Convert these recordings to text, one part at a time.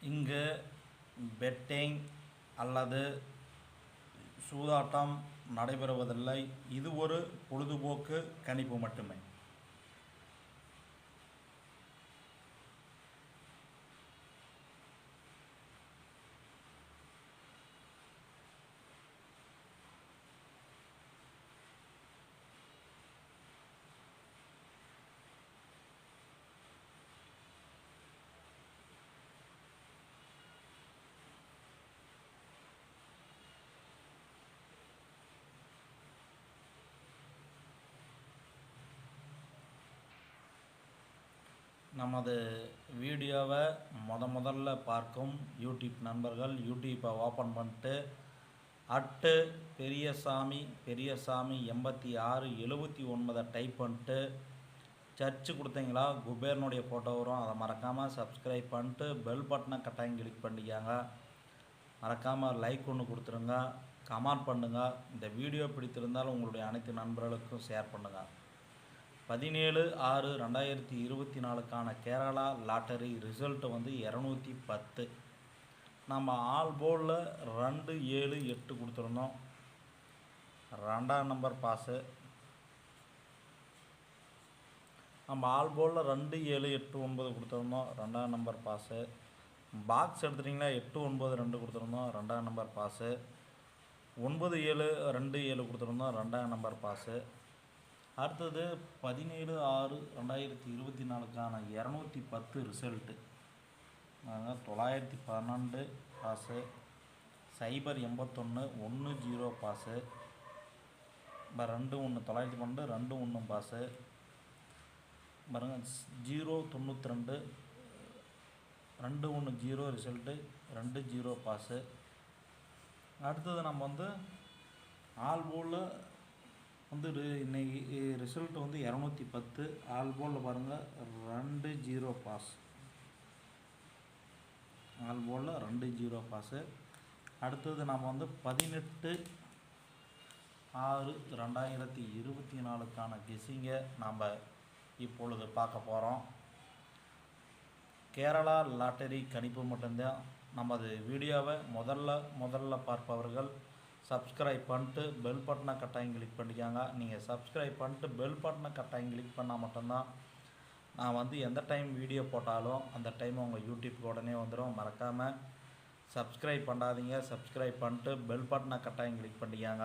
இங்கு பெட்டிங் அல்லது சூதாட்டம் நடைபெறுவதில்லை. இது ஒரு பொழுதுபோக்கு கணிப்பு மட்டுமே. நமது வீடியோவை முதல்ல பார்க்கும் யூடியூப் நண்பர்கள் யூடியூப்பை ஓப்பன் பண்ணிட்டு பெரியசாமி 8679 டைப் பண்ணிட்டு சர்ச்சு கொடுத்தீங்களா குபேரனுடைய ஃபோட்டோ வரும். அதை மறக்காமல் சப்ஸ்கிரைப் பண்ணிட்டு பெல் பட்டனை கட்டாயம் கிளிக் பண்ணிக்காங்க. மறக்காமல் லைக் ஒன்று கொடுத்துருங்க, கமெண்ட் பண்ணுங்கள். இந்த வீடியோ பிடித்திருந்தால் உங்களுடைய அனைத்து நண்பர்களுக்கும் ஷேர் பண்ணுங்கள். 17/6/2024 கேரளா லாட்டரி ரிசல்ட்டு 210. நம்ம ஆல் போர்டில் 2, 7, 8 கொடுத்துருந்தோம். 2ஆம் நம்பர் பாஸு. நம்ம ஆல் போர்டில் 2, 7, 8, 9 கொடுத்துருந்தோம். 2ஆம் நம்பர் பாஸு. பாக்ஸ் எடுத்துட்டிங்களா 8, 9, 2 கொடுத்துருந்தோம். 2ஆம் நம்பர் பாஸு. 9, 7, 2, 7 கொடுத்துருந்தோம். 2ஆம் நம்பர் பாஸு. அடுத்தது 17/6/2024 210 ரிசல்ட்டு. 912 பாஸு. 081 10 பாஸு. 21 912 21 பாஸு. பாருங்கள் 092 210 ரிசல்ட்டு 20 பாஸு. அடுத்தது நம்ம ஆல் போர்டில் இன்னைக்கு ரிசல்ட் 210. ஆல் போர்டில் பாருங்கள் 20 பாஸ். ஆல் போர்டில் 20 பாஸு. அடுத்தது நம்ம 18/6/2024 கெஸ்ஸிங்கை நாம் இப்பொழுது பார்க்க போகிறோம். கேரளா லாட்டரி கணிப்பு மட்டும்தான். நமது வீடியோவை முதல்ல பார்ப்பவர்கள் சப்ஸ்கிரைப் பண்ணிட்டு பெல் பட்டனை கட்டாயம் கிளிக் பண்ணிக்காங்க. நீங்கள் சப்ஸ்கிரைப் பண்ணிட்டு பெல் பட்டனை கட்டாயம் கிளிக் பண்ணால் மட்டும்தான் நான் எந்த டைம் வீடியோ போட்டாலும் அந்த டைம் உங்கள் யூடியூப்க்கு உடனே வந்துடும். மறக்காமல் சப்ஸ்கிரைப் பண்ணாதீங்க. சப்ஸ்கிரைப் பண்ணிட்டு பெல் பட்டனை கட்டாயம் கிளிக் பண்ணிக்காங்க.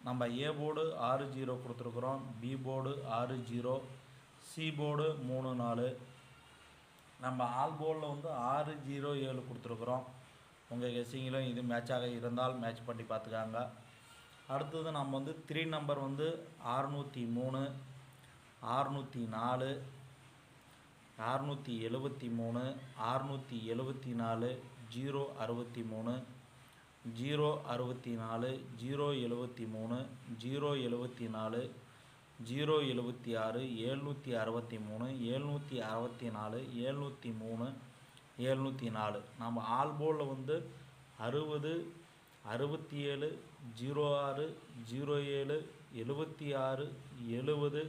நம்ம ஏ போர்டு 60 கொடுத்துருக்குறோம், பி போர்டு 60, சி போர்டு 34. நம்ம ஆல் போர்டில் 607 கொடுத்துருக்குறோம். உங்கள் கெஸ்ஸிங்கிலும் இது மேட்சாக இருந்தால் மேட்ச் பண்ணி பார்த்துக்காங்க. அடுத்தது நம்ம 3 நம்பர் 603, 604, 673, 674, 063, 064, 073, 074, 076, 763, 764, 703, 704. நம்ம ஆல் போர்டில் 60, 67, 06, 07, 76, 70,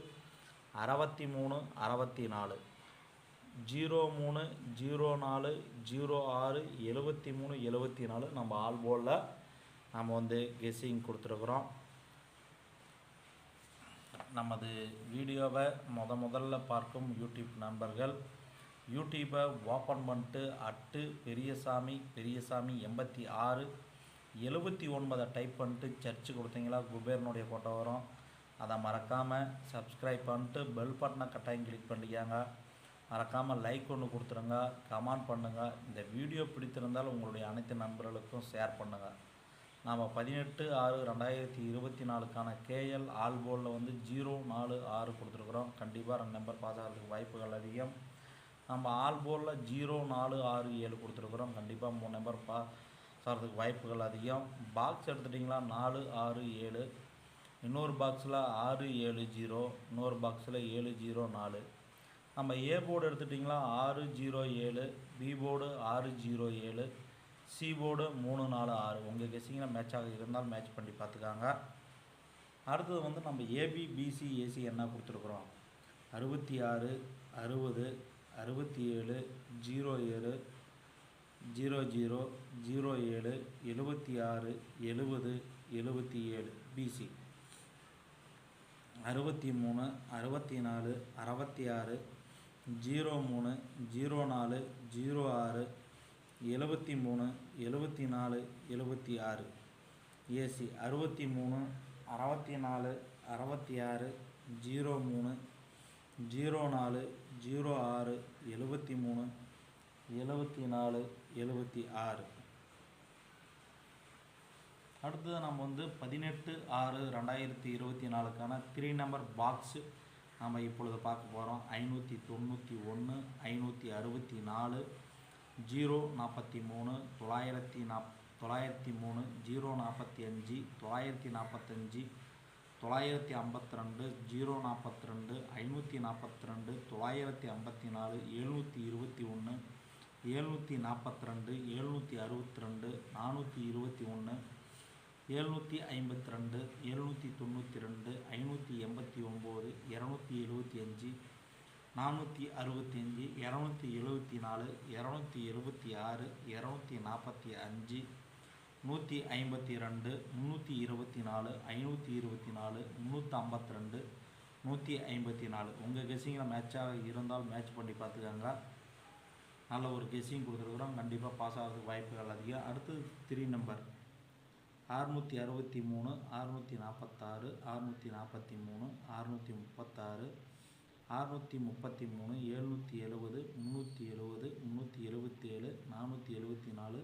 63, 64, 03, 04, 06, 73, 74 நம்ம ஆல் போர்டில் நம்ம கெஸ்ஸிங் கொடுத்துருக்குறோம். நமது வீடியோவை முதல்ல பார்க்கும் யூடியூப் நண்பர்கள் யூடியூப்பை ஓப்பன் பண்ணிட்டு பெரியசாமி 86 79 டைப் பண்ணிட்டு சர்ச்சு கொடுத்தீங்களா குபேரனுடைய ஃபோட்டோ வரும். அதை மறக்காமல் சப்ஸ்கிரைப் பண்ணிட்டு பெல் பட்டனை கட்டாயம் கிளிக் பண்ணிக்காங்க. மறக்காமல் லைக் ஒன்று கொடுத்துருங்க, கமெண்ட் பண்ணுங்கள். இந்த வீடியோ பிடித்திருந்தால் உங்களுடைய அனைத்து நண்பர்களுக்கும் ஷேர் பண்ணுங்கள். நாம் 18/6/2024 கேஎல் ஆல் போர்டில் 046 கொடுத்துருக்குறோம். கண்டிப்பாக 2 நம்பர் பாஸ் ஆகிறதுக்கு வாய்ப்புகள் அதிகம். நம்ம ஆல் போர்டில் 0467 கொடுத்துருக்குறோம். கண்டிப்பாக 3 நம்பர் பாஸ் ஆகிறதுக்கு வாய்ப்புகள் அதிகம். பாக்ஸ் எடுத்துட்டிங்களா 467, இன்னொரு பாக்ஸில் 670, இன்னொரு பாக்ஸில் 704. நம்ம ஏ போர்டு எடுத்துட்டிங்களா 607, பி போர்டு 607, சி போர்டு 346. உங்கள் கெஸ்ஸிங்கில் மேட்சாக இருந்தால் மேட்ச் பண்ணி பார்த்துக்காங்க. அடுத்தது நம்ம ஏபி பிசி ஏசி என்ன கொடுத்துருக்குறோம் 66, 60, 67, 07, 0007 76 70 77 பிசி 63 64 66 03 04 06 73 74 76 ஏசி 63 64 66 03 04 06 73 74 76. அடுத்தது நம்ம வந்து 18/6/2024க்கான 3 நம்பர் பாக்ஸு நம்ம இப்பொழுது பார்க்க போகிறோம். 591 564 043 903 045 945 952 042 542 954 721 742 762 421 752 792 589 275 465 274 276 245 152 324 524 352 154. உங்கள் கெஸ்ஸிங்கில் மேட்சாக இருந்தால் மேட்ச் பண்ணி பார்த்துக்கோங்க. நல்ல ஒரு கெஸ்ஸிங் கொடுத்துருக்குறோம், கண்டிப்பாக பாஸ் ஆகிறதுக்கு வாய்ப்புகள் அதிகம். அடுத்தது 3 நம்பர் 663 646 643 636 633 770 370 377 474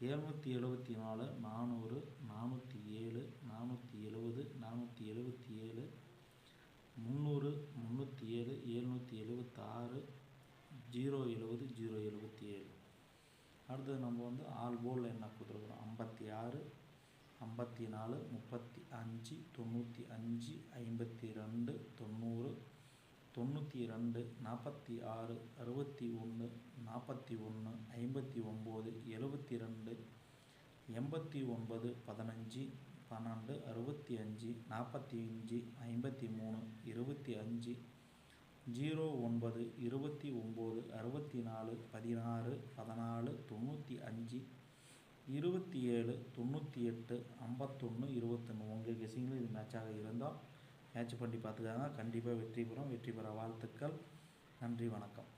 774 400 407 470 477 300 307 776 070 077. அடுத்தது நம்ம வந்து ஆல் போல் என்ன கொடுத்துருக்குறோம் 56 54 35 95 52 90 92 46 61 41 59 72 89 15 12 65 45 53 25 09 29 64 16 14 95 27 98 51 21. உங்கள் கெஸ்ஸிங்கில் இது மேட்சாக இருந்தால் மேட்ச் பண்ணி பார்த்துக்காங்க, கண்டிப்பாக வெற்றி பெற வாழ்த்துக்கள். நன்றி, வணக்கம்.